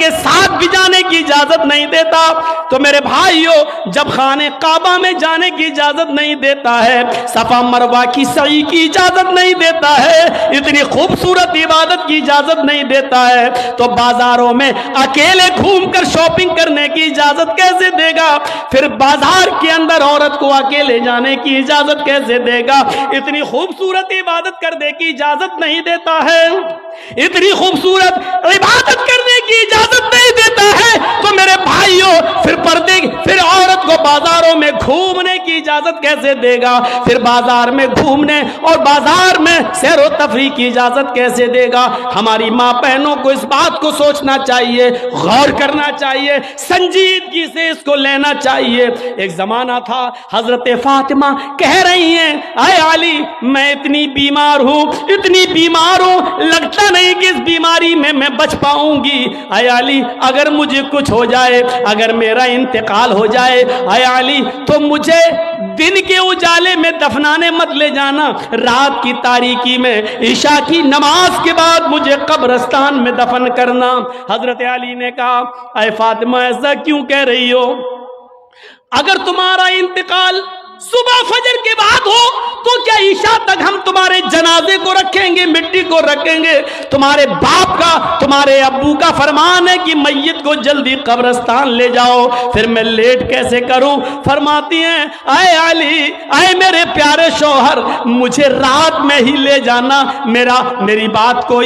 کے ساتھ بھی جانے کی اجازت نہیں دیتا تو میرے بھائیوں جب خانے کعبہ میں جانے کی اجازت نہیں دیتا ہے, صفا مروہ کی سعی کی اجازت نہیں دیتا ہے, اتنی خوبصورت عبادت کی اجازت نہیں دیتا ہے, تو بازاروں میں اکیلے گھوم کر شاپنگ کرنے کی اجازت کیسے دے گا؟ پھر بازار کے اندر عورت کو اکیلے جانے کی اجازت کیسے دے گا؟ اتنی خوبصورت عبادت کرنے کی اجازت نہیں دیتا ہے, اتنی خوبصورت عبادت کرنے کی اجازت نہیں دیتا ہے, تو میرے بھائیوں پھر عورت کو بازاروں میں گھومنے کی اجازت کیسے دے گا؟ پھر بازار میں گھومنے اور بازار میں سیر و تفریح کی اجازت کیسے دے گا؟ ہماری ماں بہنوں کو اس بات کو سوچنا چاہیے, غور کرنا چاہیے, سنجیدگی سے اس کو لینا چاہیے. ایک زمانہ تھا حضرت فاطمہ کہہ رہی ہیں اے علی میں اتنی بیمار ہوں, اتنی بیمار ہوں, لگتا نہیں کہ اس بیماری میں بچ پاؤں گی. اے علی اگر مجھے کچھ ہو جائے, اگر میرا انتقال ہو جائے اے علی تو مجھے دن کے اجالے میں دفنانے مت لے جانا, رات کی تاریکی میں عشاء کی نماز کے بعد مجھے قبرستان میں دفن کرنا. حضرت علی نے کہا اے فاطمہ ایسا کیوں کہہ رہی ہو؟ اگر تمہارا انتقال صبح فجر کے بعد ہو تو کیا عشاء تک ہم تمہارے جنازے کو رکھیں گے, مٹی کو رکھیں گے؟ تمہارے باپ کا, تمہارے ابو کا فرمان ہے کہ میت کو جلدی قبرستان لے جاؤ, پھر میں لیٹ کیسے کروں؟ فرماتی ہیں اے علی, اے میرے پیارے شوہر, مجھے رات میں ہی لے جانا, میری بات کو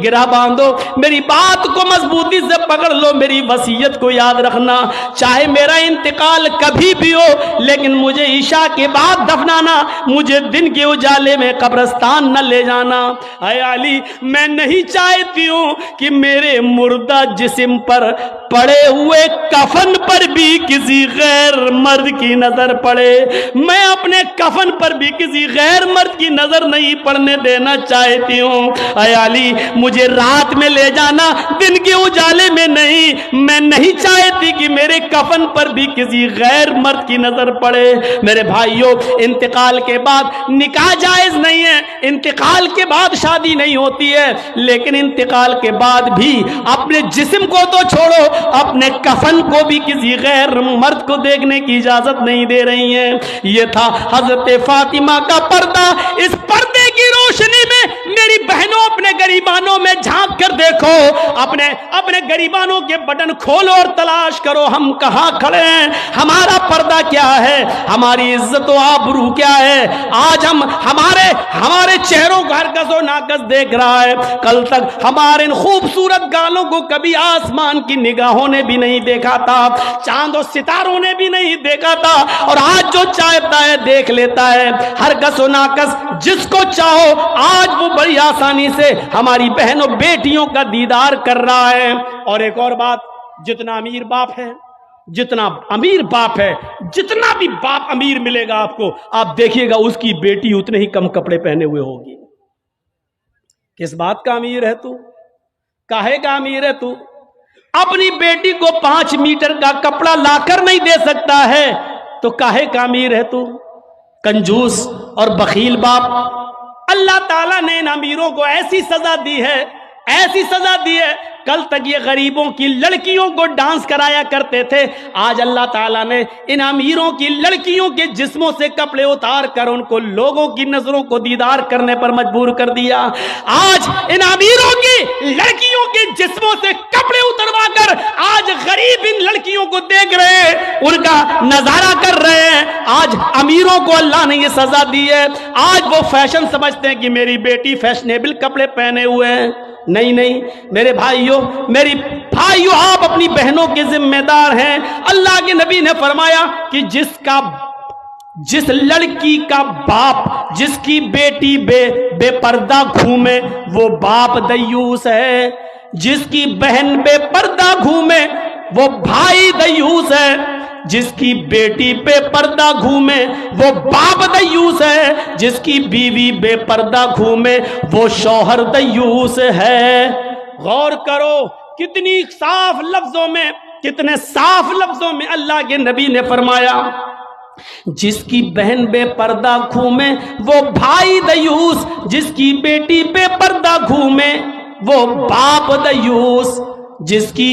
گرہ باندھو, میری بات کو مضبوطی سے پکڑ لو, میری وصیت کو یاد رکھنا, چاہے میرا انتقال کبھی بھی ہو لیکن مجھے عشاء کے بعد دفنانا, مجھے دن کے اجالے میں قبرستان نہ لے جانا. اے علی میں نہیں چاہتی ہوں کہ میرے مردہ جسم پر پڑے ہوئے کفن پر بھی کسی غیر مرد کی نظر پڑے, میں اپنے کفن پر بھی کسی غیر مرد کی نظر نہیں پڑنے دینا چاہتی ہوں. اے علی مجھے رات میں لے جانا, دن کے اجالے میں نہیں, میں نہیں چاہتی کہ میرے کفن پر بھی کسی غیر مرد کی نظر پڑے. میرے بھائیوں انتقال کے بعد نکاح جائز نہیں ہے, انتقال کے بعد شادی نہیں ہوتی ہے, لیکن انتقال کے بعد بھی اپنے جسم کو تو چھوڑو, اپنے کفن کو بھی کسی غیر مرد کو دیکھنے کی اجازت نہیں دے رہی ہیں. یہ تھا حضرت فاطمہ کا پردہ. اس پردے کی روشنی میں میری بہنوں اپنے گریبانوں میں جھانک کر دیکھو, اپنے گریبانوں کے بٹن کھولو اور تلاش کرو ہم کہاں کھڑے ہیں, ہمارا پردہ کیا ہے, ہماری عزت و آبرو کیا ہے. آج ہمارے چہروں کا ہرگز و ناقص دیکھ رہا ہے, کل تک ہمارے ان خوبصورت گالوں کو کبھی آسمان کی نگاہوں نے بھی نہیں دیکھا تھا, چاند و ستاروں نے بھی نہیں دیکھا تھا, اور آج جو چاہتا ہے دیکھ لیتا ہے. ہرگز و ناقص جس کو چاہو آج وہ بڑی آسانی سے ہماری بہنوں بیٹیوں کا دیدار کر رہا ہے. اور ایک اور بات, جتنا امیر باپ ہے, جتنا امیر باپ ہے, جتنا بھی باپ امیر ملے گا آپ کو, آپ دیکھیے گا اس کی بیٹی اتنے ہی کم کپڑے پہنے ہوئے ہوگی. کس بات کا امیر ہے تو؟ کاہے کا امیر ہے تو؟ اپنی بیٹی کو 5 میٹر کا کپڑا لا کر نہیں دے سکتا ہے تو کاہے کا امیر ہے تو؟ کنجوس اور بخیل باپ. اللہ تعالیٰ نے ان امیروں کو ایسی سزا دی ہے, ایسی سزا دی ہے. کل تک یہ غریبوں کی لڑکیوں کو ڈانس کرایا کرتے تھے, آج اللہ تعالیٰ نے ان امیروں کی لڑکیوں کے جسموں سے کپڑے اتار کر ان کو لوگوں کی نظروں کو دیدار کرنے پر مجبور کر دیا. آج ان امیروں کی لڑکیوں کے جسموں سے کپڑے اتروا کر آج غریب ان لڑکیوں کو دیکھ رہے ہیں, ان کا نظارہ کر رہے ہیں. آج امیروں کو اللہ نے یہ سزا دی ہے. آج وہ فیشن سمجھتے ہیں کہ میری بیٹی فیشنیبل کپڑے پہنے ہوئے ہیں. نہیں میرے بھائیوں, آپ اپنی بہنوں کے ذمہ دار ہیں. اللہ کے نبی نے فرمایا کہ جس لڑکی کا باپ جس کی بیٹی بے پردہ گھومے وہ باپ دیوس ہے, جس کی بہن بے پردہ گھومے وہ بھائی دیوس ہے, جس کی بیٹی بے پردہ گھومے وہ باپ دیوس ہے, جس کی بیوی بے پردہ گھومے وہ شوہر دیوس ہے. غور کرو کتنی صاف لفظوں میں, کتنے صاف لفظوں میں اللہ کے نبی نے فرمایا جس کی بہن بے پردہ گھومے وہ بھائی دیوس, جس کی بیٹی بے پردہ گھومے وہ باپ دیوس, جس کی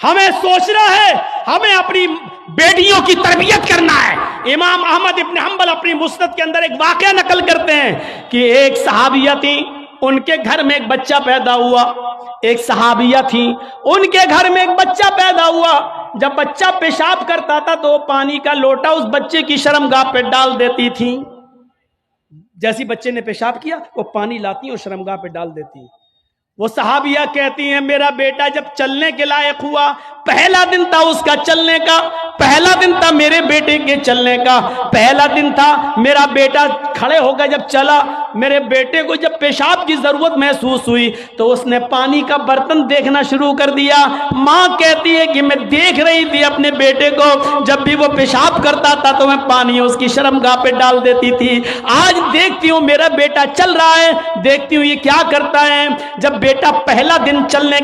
ہمیں سوچنا ہے، ہمیں اپنی بیٹیوں کی تربیت کرنا ہے۔ امام احمد ابن حنبل اپنی مسند کے اندر ایک واقعہ نقل کرتے ہیں کہ ایک صحابیہ تھی، ان کے گھر میں ایک بچہ پیدا ہوا۔ ایک صحابیہ تھی، ان کے گھر میں ایک بچہ پیدا ہوا۔ جب بچہ پیشاب کرتا تھا تو پانی کا لوٹا اس بچے کی شرمگاہ پہ ڈال دیتی تھی۔ جیسی بچے نے پیشاب کیا وہ پانی لاتی اور شرمگاہ پہ ڈال دیتی۔ وہ صحابیہ کہتی ہیں میرا بیٹا جب چلنے کے لائق ہوا، پہلا دن تھا اس کا چلنے کا، پہلا دن تھا میرے بیٹے کے چلنے کا، پہلا دن تھا میرا بیٹا کھڑے ہو گیا، جب چلا میرے بیٹے کو جب پیشاب کی ضرورت محسوس ہوئی تو اس نے پانی کا برتن دیکھنا شروع کر دیا۔ ماں کہتی ہے کہ میں دیکھ رہی تھی اپنے بیٹے کو، جب بھی وہ پیشاب کرتا تھا تو میں پانی اس کی شرمگاہ پہ ڈال دیتی تھی۔ آج دیکھتی ہوں میرا بیٹا چل رہا ہے، دیکھتی ہوں یہ کیا کرتا ہے۔ جب بیٹا پہلا دن چلنے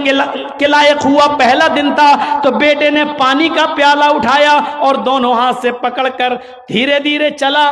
کے لائق ہوا، پہلا دن تھا، تو بیٹے نے پانی کا پیالہ اٹھایا اور دونوں ہاتھ سے پکڑ کر دھیرے دھیرے چلا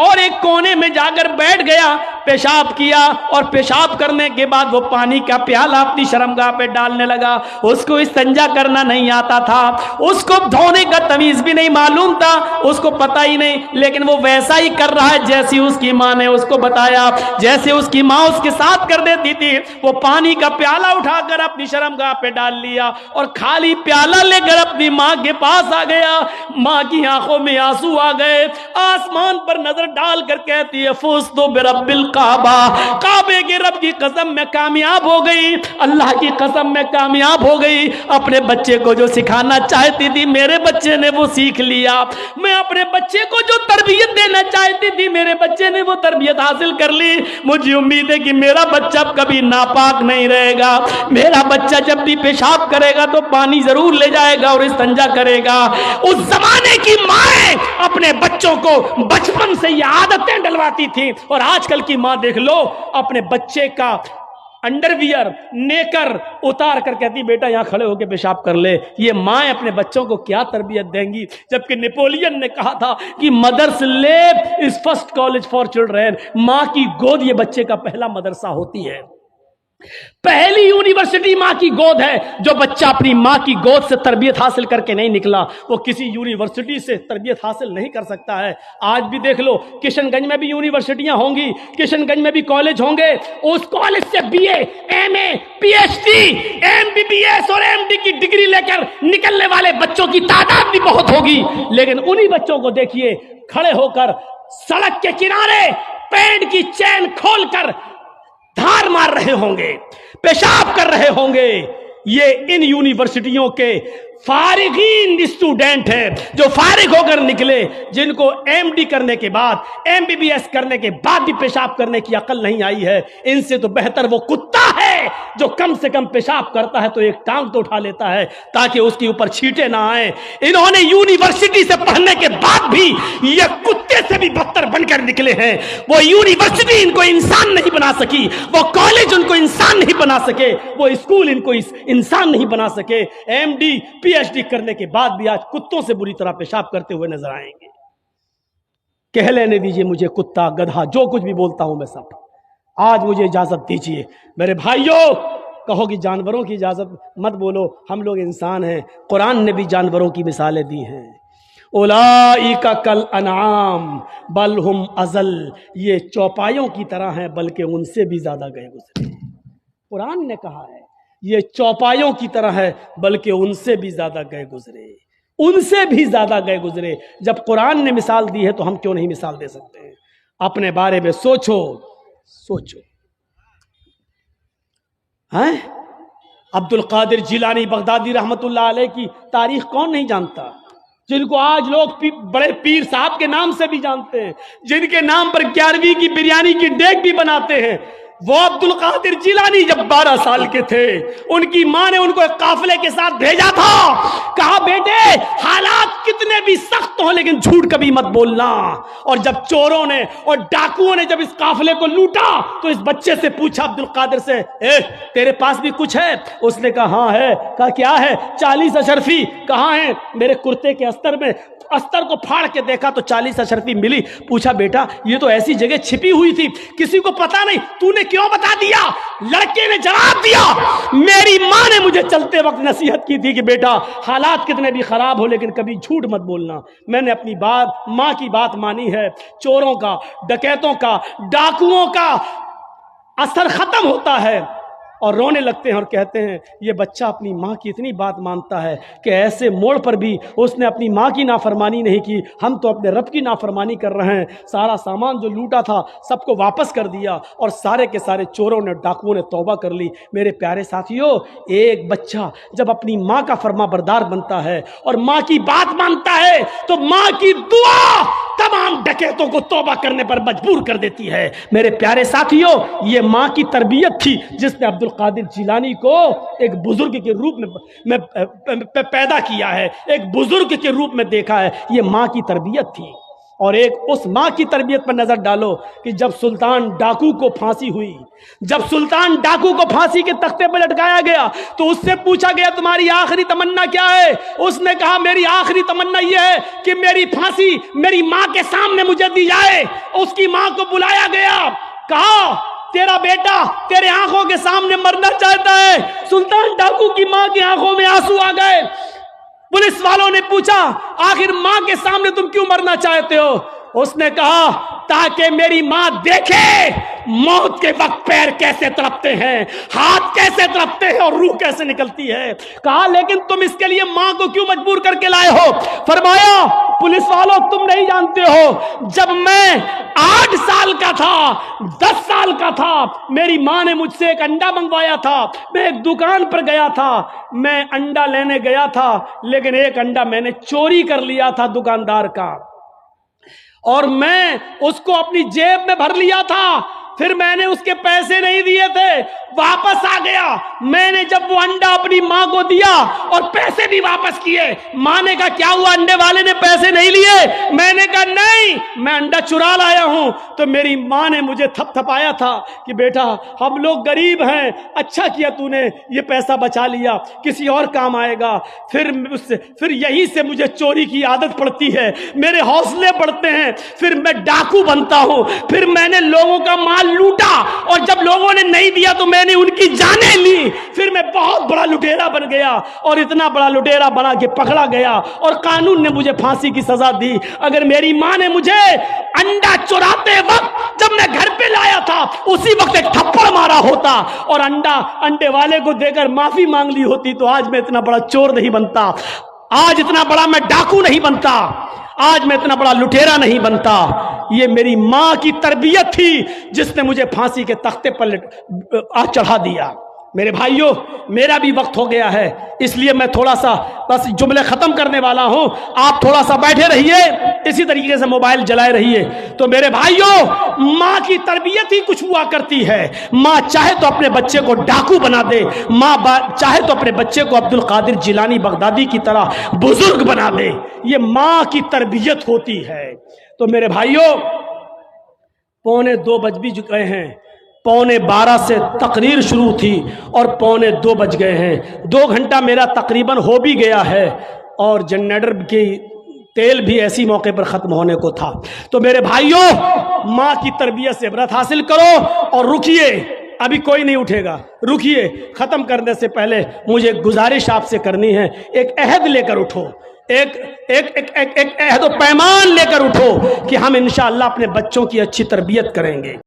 اور ایک کونے میں جا کر بیٹھ گیا، پیشاب کیا اور پیشاب کرنے کے بعد وہ پانی کا پیالہ اپنی شرمگاہ پہ ڈالنے لگا۔ اس کو استنجا کرنا نہیں آتا تھا، اس کو دھونے کا تمیز بھی نہیں معلوم تھا، اس کو پتہ ہی نہیں، لیکن وہ ویسا ہی کر رہا ہے جیسی اس کی ماں نے اس کو بتایا، جیسے اس کی ماں اس کے ساتھ کر دیتی تھی۔ وہ پانی کا پیالہ اٹھا کر اپنی شرمگاہ پہ ڈال لیا اور خالی پیالہ لے کر اپنی ماں کے پاس آ گیا۔ ماں کی آنکھوں میں آنسو آ گئے، آسمان پر نظر ڈال کر کہتی ہے فزت برب الکعبہ، کعبے کے رب کی قسم میں کامیاب ہو گئی، اللہ کی قسم میں کامیاب ہو گئی۔ اپنے بچے کو جو سکھانا چاہتی تھی میرے بچے نے وہ سیکھ لیا، میں اپنے بچے کو جو تربیت دینا چاہتی تھی میرے بچے نے وہ تربیت حاصل کر لی۔ مجھے امید ہے کہ میرا بچہ کبھی ناپاک نہیں رہے گا، میرا بچہ جب بھی پیشاب کرے گا تو پانی ضرور لے جائے گا اور استنجا کرے گا۔ اس زمانے کی مائیں اپنے بچوں کو بچپن سے یہ عادتیں ڈلواتی تھیں، اور آج کل کی ماں دیکھ لو اپنے بچے کا انڈر ویئر نیکر اتار کر کہتی بیٹا یہاں کھڑے ہو کے پیشاب کر لے۔ یہ مائیں اپنے بچوں کو کیا تربیت دیں گی؟ جبکہ نیپولین نے کہا تھا کہ مدرس لیپ از فرسٹ کالج فار چلڈرن، ماں کی گود یہ بچے کا پہلا مدرسہ ہوتی ہے، پہلی یونیورسٹی ماں کی گود ہے۔ جو بچہ اپنی ماں کی گود سے تربیت حاصل کر کے نہیں نکلا وہ کسی یونیورسٹی سے تربیت حاصل نہیں کر سکتا ہے۔ آج بھی دیکھ لو کشن گنج میں بھی یونیورسٹیاں ہوں گی، کشن گنج میں بھی کالج ہوں گے، اس کالج سے B A, M A, P H D, M B B S اور ایم ڈی کی ڈگری لے کر نکلنے والے بچوں کی تعداد بھی بہت ہوگی، لیکن انہی بچوں کو دیکھیے کھڑے ہو کر سڑک کے کنارے پینٹ کی چین کھول کر دھار مار رہے ہوں گے، پیشاب کر رہے ہوں گے۔ یہ ان یونیورسٹیوں کے فارغین اسٹوڈنٹ ہیں جو فارغ ہو کر نکلے، جن کو ایم ڈی کرنے کے بعد، ایم بی بی ایس کرنے کے بعد بھی پیشاب کرنے کی عقل نہیں آئی ہے۔ ان سے تو بہتر وہ کتا ہے جو کم سے کم پیشاب کرتا ہے تو ایک ٹانگ تو اٹھا لیتا ہے تاکہ اس کے اوپر چھینٹے نہ آئیں۔ انہوں نے یونیورسٹی سے پڑھنے کے بعد بھی یہ کتے سے بھی بدتر بن کر نکلے ہیں۔ وہ یونیورسٹی ان کو انسان نہیں بنا سکی، وہ کالج ان کو انسان نہیں بنا سکے، وہ اسکول ان کو انسان نہیں بنا سکے۔ M D P H D کرنے کے بعد بھی آج کتوں سے بری طرح پیشاب کرتے ہوئے نظر آئیں گے۔ کہہ لینے دیجئے مجھے کتا، گدھا، جو کچھ بھی بولتا ہوں میں سب، آج مجھے اجازت دیجئے میرے بھائیوں۔ کہو کہ جانوروں کی اجازت مت بولو، ہم لوگ انسان ہیں، قرآن نے بھی جانوروں کی مثالیں دی ہیں۔ اولئک کالانعام بل ہم اضل، یہ چوپایوں کی طرح ہیں بلکہ ان سے بھی زیادہ گئے گزرے۔ قرآن نے کہا ہے یہ چوپایوں کی طرح ہے بلکہ ان سے بھی زیادہ گئے گزرے، ان سے بھی زیادہ گئے گزرے۔ جب قرآن نے مثال دی ہے تو ہم کیوں نہیں مثال دے سکتے ہیں؟ اپنے بارے میں سوچو سوچو۔ عبد القادر جیلانی بغدادی رحمت اللہ علیہ کی تاریخ کون نہیں جانتا؟ جن کو آج لوگ بڑے پیر صاحب کے نام سے بھی جانتے ہیں، جن کے نام پر 11ویں کی بریانی کی دیگ بھی بناتے ہیں۔ وہ عبد القادر جیلانی جب 12 سال کے تھے ان کی ماں نے ان کو ایک قافلے کے ساتھ بھیجا تھا، کہا بیٹے حالات کتنے بھی سخت ہوں لیکن جھوٹ کبھی مت بولنا۔ اور جب چوروں نے اور ڈاکوؤں نے جب اس قافلے کو لوٹا تو اس بچے سے پوچھا عبد القادر سے، تیرے پاس بھی کچھ ہے؟ اس نے کہا ہاں ہے۔ کہا کیا ہے؟ 40 اشرفی۔ کہاں ہیں؟ میرے کرتے کے استر میں۔ استر کو پھاڑ کے دیکھا تو 40 اشرفی ملی۔ پوچھا بیٹا یہ تو ایسی جگہ چھپی ہوئی تھی کسی کو پتا نہیں، تو نے کیوں بتا دیا؟ لڑکے نے جواب دیا میری ماں نے مجھے چلتے وقت نصیحت کی تھی کہ بیٹا حالات کتنے بھی خراب ہو لیکن کبھی جھوٹ مت بولنا۔ میں نے اپنی بات ماں کی بات مانی ہے۔ چوروں کا، ڈکیتوں کا، ڈاکوؤں کا اثر ختم ہوتا ہے اور رونے لگتے ہیں اور کہتے ہیں یہ بچہ اپنی ماں کی اتنی بات مانتا ہے کہ ایسے موڑ پر بھی اس نے اپنی ماں کی نافرمانی نہیں کی، ہم تو اپنے رب کی نافرمانی کر رہے ہیں۔ سارا سامان جو لوٹا تھا سب کو واپس کر دیا اور سارے کے سارے چوروں نے، ڈاکوؤں نے توبہ کر لی۔ میرے پیارے ساتھیوں، ایک بچہ جب اپنی ماں کا فرما بردار بنتا ہے اور ماں کی بات مانتا ہے تو ماں کی دعا تمام ڈکیتوں کو توبہ کرنے پر مجبور کر دیتی ہے۔ میرے پیارے ساتھیوں، یہ ماں کی تربیت تھی جس نے عبد القادر جیلانی کو ایک بزرگ کے روپ میں پیدا کیا ہے، ایک بزرگ کے روپ میں دیکھا ہے۔ یہ ماں کی تربیت تھی۔ اور ایک اس ماں کی تربیت پر نظر ڈالو کہ جب سلطان ڈاکو کو پھانسی ہوئی، جب سلطان ڈاکو کو پھانسی کے تختے پر لٹکایا گیا تو اس سے پوچھا گیا تمہاری آخری تمنا کیا ہے؟ اس نے کہا میری آخری تمنا یہ ہے کہ میری پھانسی میری ماں کے سامنے مجھے دی جائے۔ اس کی ماں کو بلایا گیا، کہا تیرا بیٹا تیرے آنکھوں کے سامنے مرنا چاہتا ہے۔ سلطان ڈاکو کی ماں کی آنکھوں میں آنسو آ گئے۔ پولیس والوں نے پوچھا آخر ماں کے سامنے تم کیوں مرنا چاہتے ہو؟ اس نے کہا تاکہ میری ماں دیکھے موت کے وقت پیر کیسے تڑپتے ہیں، ہاتھ کیسے تڑپتے ہیں اور روح کیسے نکلتی ہے۔ کہا لیکن تم اس کے لیے ماں کو کیوں مجبور کر کے لائے ہو؟ فرمایا پولیس والوں تم نہیں جانتے ہو، جب میں 8 سال کا تھا، 10 سال کا تھا، میری ماں نے مجھ سے ایک انڈا منگوایا تھا۔ میں ایک دکان پر گیا تھا، میں انڈا لینے گیا تھا لیکن ایک انڈا میں نے چوری کر لیا تھا دکاندار کا، اور میں اس کو اپنی جیب میں بھر لیا تھا۔ پھر میں نے اس کے پیسے نہیں دیے تھے، واپس آ گیا۔ میں نے جب وہ انڈا اپنی ماں کو دیا اور پیسے بھی واپس کیے، ماں نے کہا کیا ہوا انڈے والے نے پیسے نہیں لیے؟ میں نے کہا نہیں، میں انڈا چرا لایا ہوں۔ تو میری ماں نے مجھے تھپ تھپایا تھا کہ بیٹا ہم لوگ غریب ہیں، اچھا کیا تو نے یہ پیسہ بچا لیا، کسی اور کام آئے گا۔ پھر یہی سے مجھے چوری کی عادت پڑتی ہے، میرے حوصلے بڑھتے ہیں، پھر میں ڈاکو بنتا ہوں، پھر میں نے لوگوں کا مال لوٹا اور جب لوگوں نے نہیں دیا تو میں نے ان کی جانیں لی۔ پھر میں بہت بڑا لٹیرا بن گیا اور اتنا بڑا لٹیرا بنا کہ پکڑا گیا اور قانون نے مجھے پھانسی کی سزا دی۔ اگر میری ماں نے مجھے انڈا چراتے وقت جب میں گھر پہ لایا تھا اسی وقت ایک تھپڑ مارا ہوتا اور انڈے والے کو دے کر معافی مانگ لی ہوتی تو آج میں اتنا بڑا چور نہیں بنتا، آج اتنا بڑا میں ڈاکو نہیں بنتا، آج میں اتنا بڑا لٹیرا نہیں بنتا۔ یہ میری ماں کی تربیت تھی جس نے مجھے پھانسی کے تختے پر چڑھا دیا۔ میرے بھائیوں میرا بھی وقت ہو گیا ہے، اس لیے میں تھوڑا سا بس جملے ختم کرنے والا ہوں، آپ تھوڑا سا بیٹھے رہیے، اسی طریقے سے موبائل جلائے رہیے۔ تو میرے بھائیوں ماں کی تربیت ہی کچھ ہوا کرتی ہے۔ ماں چاہے تو اپنے بچے کو ڈاکو بنا دے، ماں چاہے تو اپنے بچے کو عبد القادر جیلانی بغدادی کی طرح بزرگ بنا دے، یہ ماں کی تربیت ہوتی ہے۔ تو میرے بھائیوں 2:45 بج بھی چکے ہیں، 11:45 سے تقریر شروع تھی اور 2:45 بج گئے ہیں، 2 گھنٹہ میرا تقریباً ہو بھی گیا ہے اور جنریٹر کی تیل بھی ایسی موقع پر ختم ہونے کو تھا۔ تو میرے بھائیوں ماں کی تربیت سے عبرت حاصل کرو اور رکیے، ابھی کوئی نہیں اٹھے گا، رکیے۔ ختم کرنے سے پہلے مجھے ایک گزارش آپ سے کرنی ہے، ایک عہد لے کر اٹھو، ایک عہد و پیمان لے کر اٹھو کہ ہم انشاءاللہ اپنے بچوں کی اچھی تربیت کریں گے۔